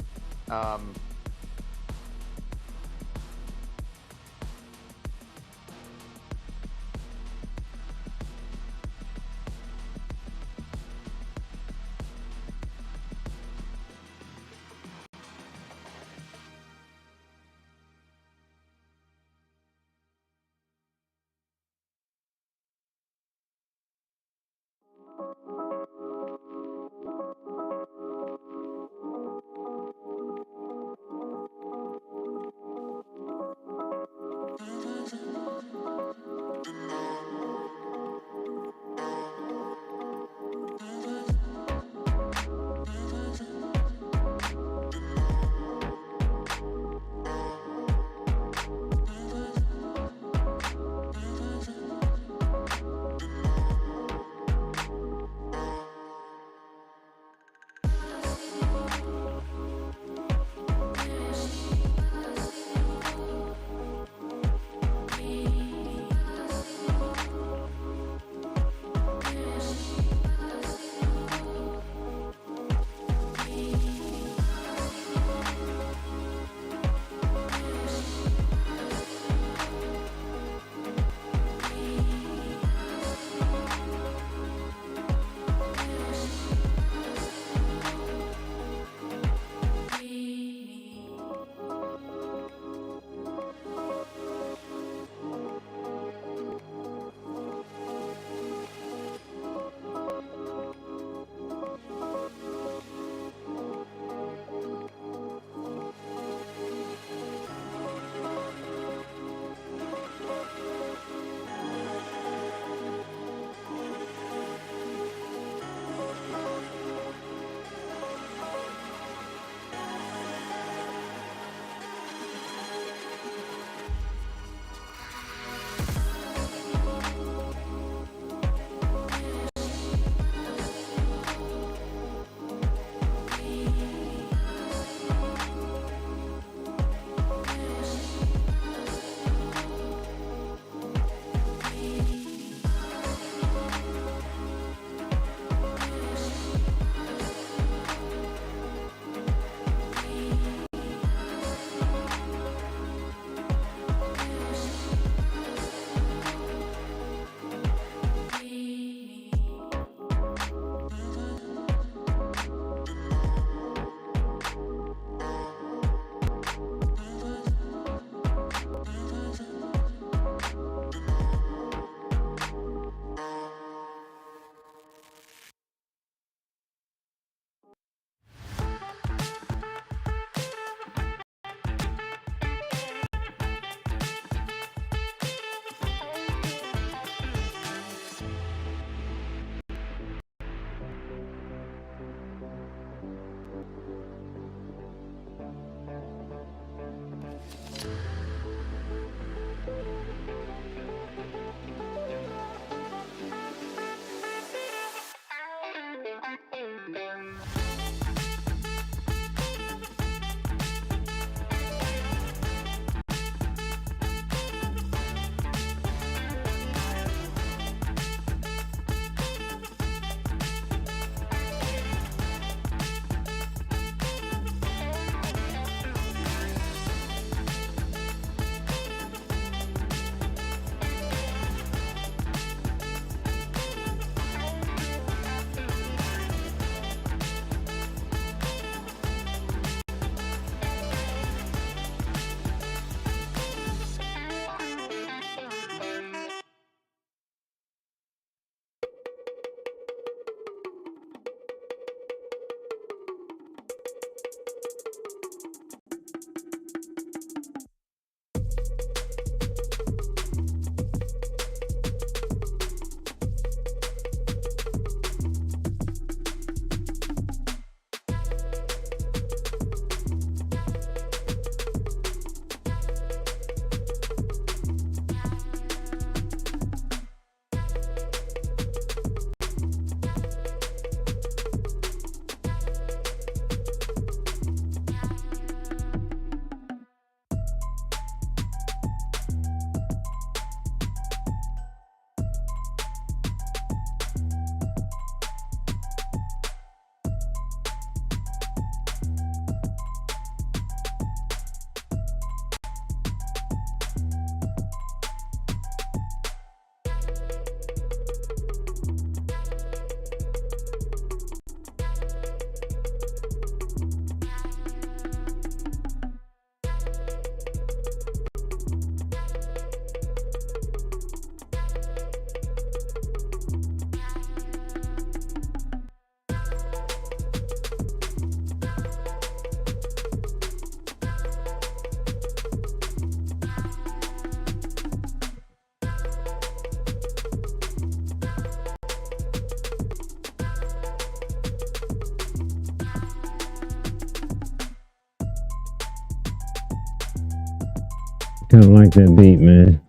Kind of like that beat, man.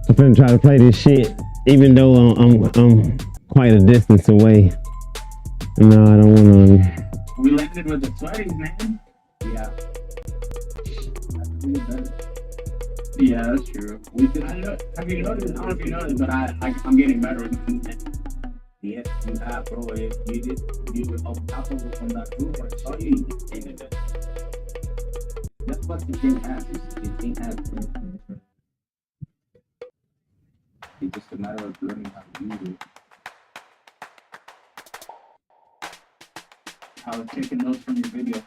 I'm finna try to play this shit, even though I'm quite a distance away. No, I don't want to. We landed with the sweaties, man. Yeah. Yeah, that's true. We did. Have you noticed? I don't know if you noticed, but I'm getting better with movement. Yeah, you have, bro. If you were on top of it from that group, I saw you. You just did it. That's what the game has. The game has. It's just a matter of learning how to use it. I was taking notes from your video.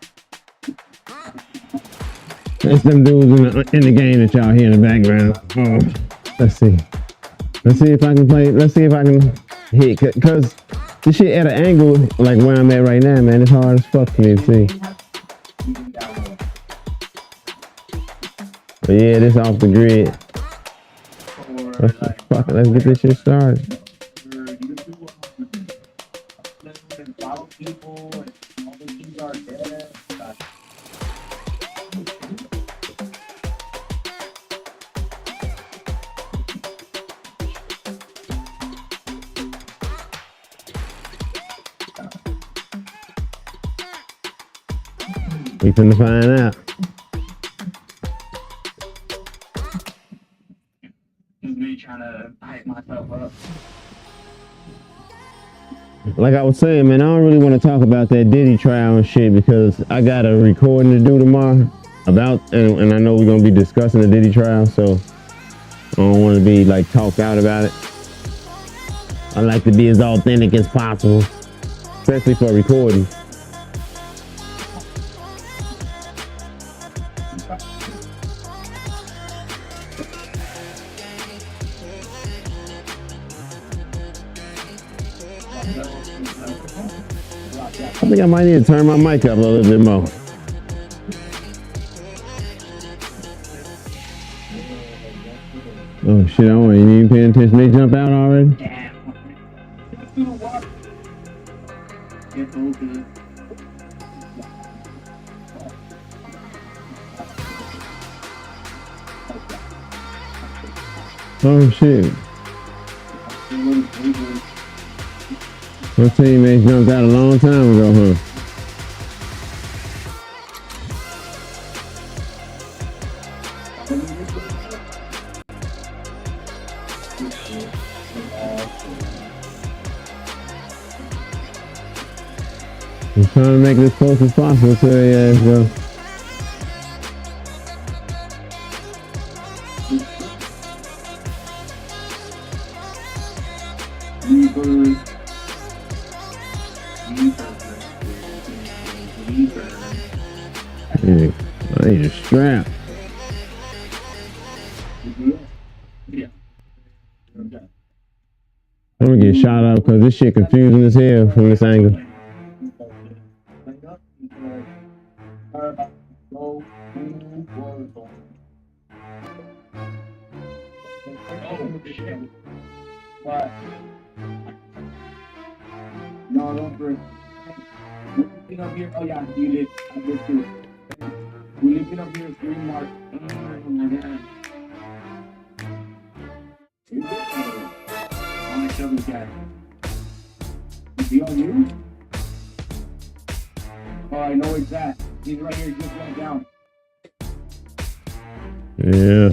It's them dudes in the game that y'all hear in the background. Oh, let's see. Let's see if I can play. Let's see if I can hit. Cause this shit at an angle like where I'm at right now, man. It's hard as fuck for me to see. But yeah, this off the grid. Let's get this shit started. We finna find out. Just me trying to hype myself up. Like I was saying, man, I don't really want to talk about that Diddy trial and shit because I got a recording to do tomorrow about, and I know we're gonna be discussing the Diddy trial, so I don't want to be like talked out about it. I like to be as authentic as possible, especially for recording. I think I might need to turn my mic up a little bit more. Oh shit, I wasn't even paying attention. They jump out already? Oh shit. My teammates jumped out a long time ago, huh? I'm trying to make it as close as possible to their ass, though. Yeah, I need a strap. I'm gonna get shot up because this shit confusing as hell from this angle. No, don't break. Lifting up here. Oh yeah, you did. I did too. We lifting up here. Green mark. Oh my god. I'm gonna show this guy. Is he on you? Oh, I know where it's at. He's right here. Just went down. Yeah.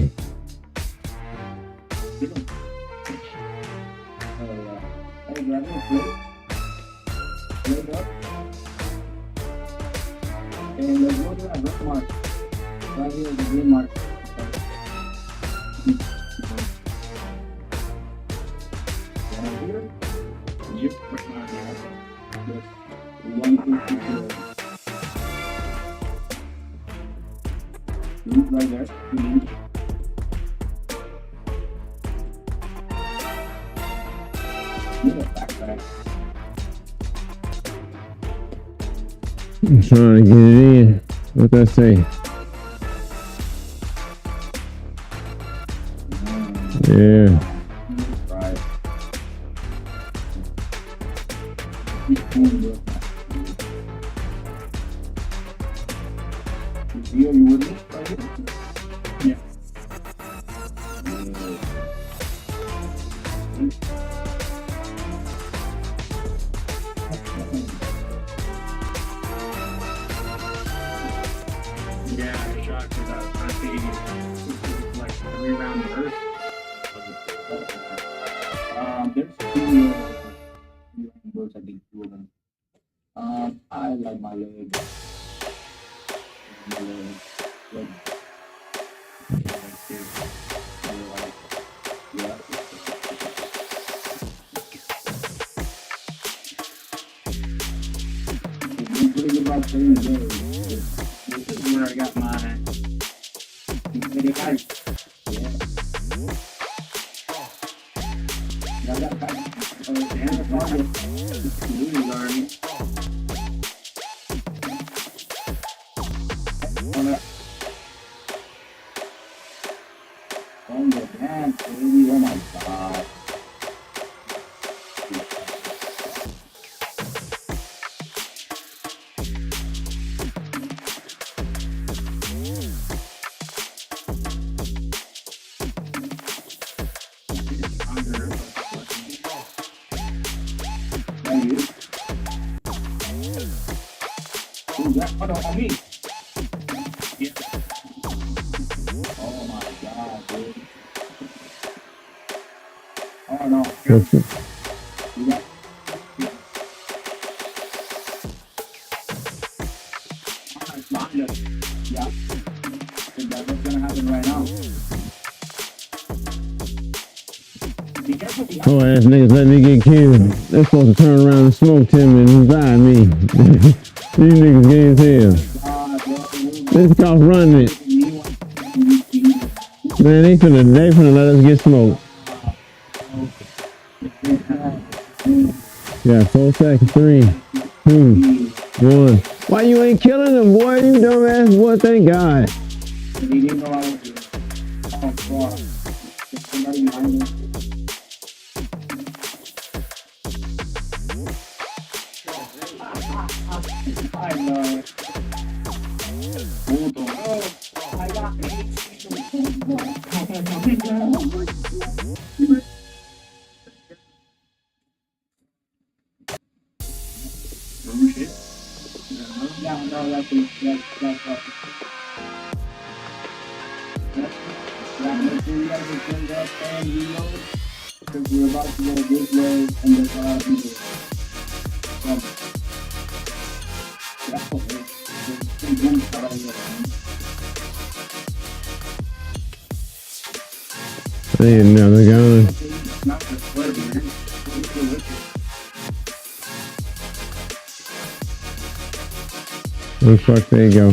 Hey, grab him, please. Leg up. And let's go to that red mark. Right here is the green mark. Right here. Yep, right mark here. Yes. 1, 2, 3, 4. Right there. Green. I'm trying to get it in. What that say? Yeah. Yeah. Yeah, I shot because I was trying to take it like 3 round burst. There's 2 bursts, I think 2 of them. I like my leg. My leg. Like, yeah. It's pretty good about playing the game. This is where I got my big guys. Yeah. I got the target. Losing already. On the dance, baby. Oh my god. Hold on me. Yeah. Oh my god, dude. Oh no. You got yeah. That's what's gonna happen right now. Be careful behind. Oh, ass niggas let me get killed. They're supposed to turn around and smoke him and revive me. These niggas gay as hell. This cop running it. Man, they finna let us get smoked. Yeah, 4 seconds. 3, 2, 1. Why you ain't killing them, boy? You dumbass boy. Thank God. He didn't know I was here. Oh, God. Somebody behind me. I know. Oh, I got oh, shit. Yeah, no, that's it. That's up. Yeah, make sure you guys are tuned up and reload, because we're about to go this way and there's a lot of people. Yeah, okay. There's 3 guns out here. I need another gun. Not the sweater, man. Oh fuck, there you go.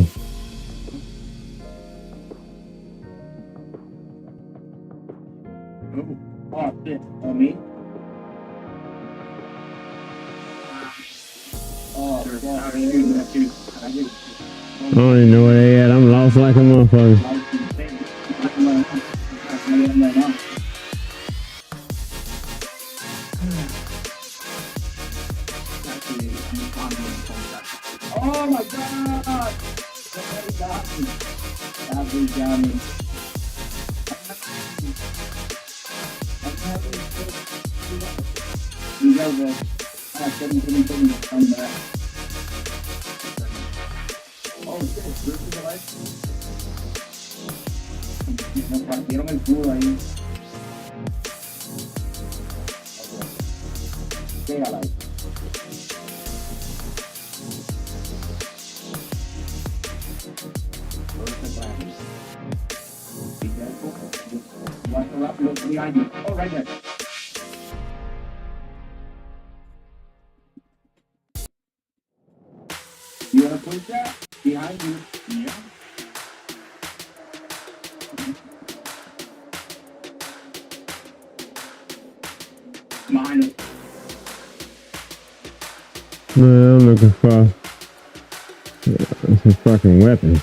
Oh shit, on me? Oh, God, I shooting at you. I don't even know where they at. I'm lost like a motherfucker. Oh my God! Somebody got me. Somebody got me. You go, bro. Come back. Oh shit, ¿viste the light? Nos partieron el culo ahí. Stay alive. Be careful. Watch the left, look behind you. Oh, right there. You wanna push that? Behind you. Yeah. Behind us. Man, I'm looking for some fucking weapons.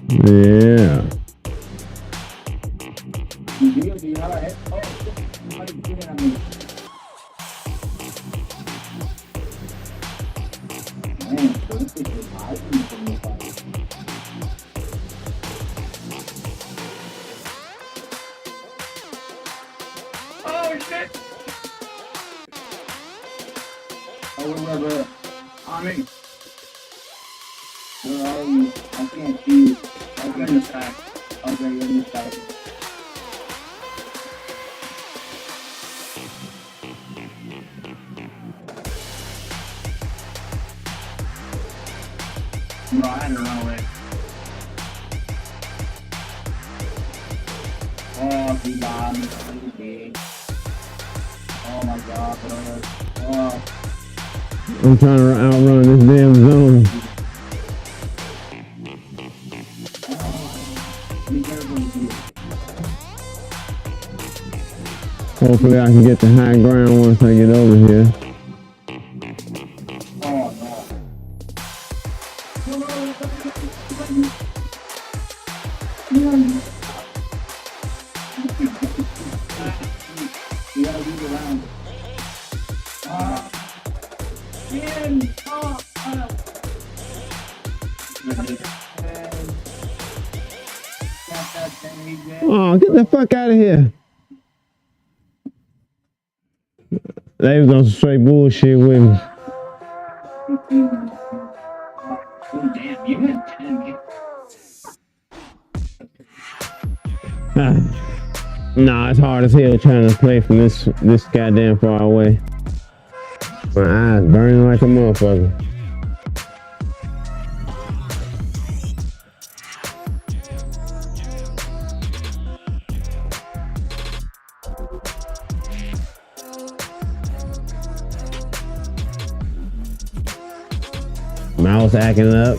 Yeah. Do you have a head? Oh, shit. Somebody's shooting at me. Man, so this is relive from the body. Oh shit! Oh, whatever. On me. Where are you? I can't see you. Oh, you're in the sky. Okay, you're in the sky. No, I had to run away. Oh, he got me. Oh my god, bro. Oh. I'm trying to outrun this damn zone. Hopefully I can get the high ground once I get over here. Oh no. You gotta move around. Oh, get the fuck out of here. They was on some straight bullshit with me. Oh damn, you had 10. Nah, it's hard as hell trying to play from this goddamn far away. My eyes burning like a motherfucker. Mouse acting up.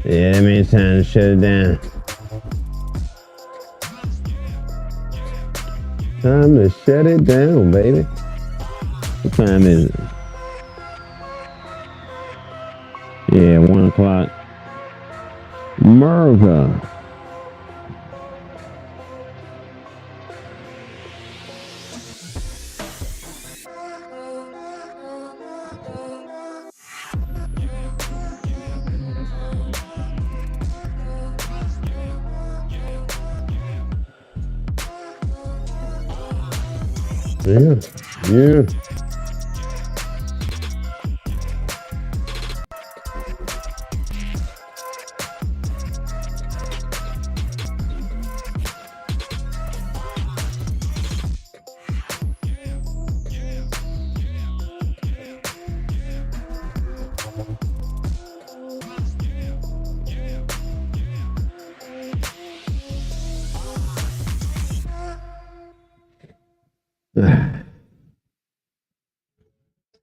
Yeah, that means time to shut it down. Time to shut it down, baby. What time is it? Yeah, 1 o'clock. America. Yeah, yeah.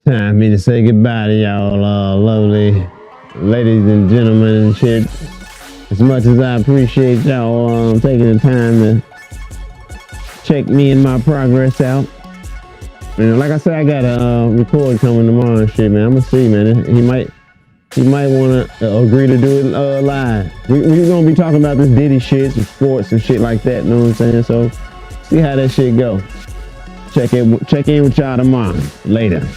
Time for me to say goodbye to y'all, lovely ladies and gentlemen and shit. As much as I appreciate y'all taking the time to check me and my progress out. And like I said, I got a record coming tomorrow and shit, man. I'm gonna see, man. He might want to agree to do it live. We're gonna be talking about this Diddy shit, some sports and shit like that. You know what I'm saying? So see how that shit go. Check in with y'all tomorrow. Later.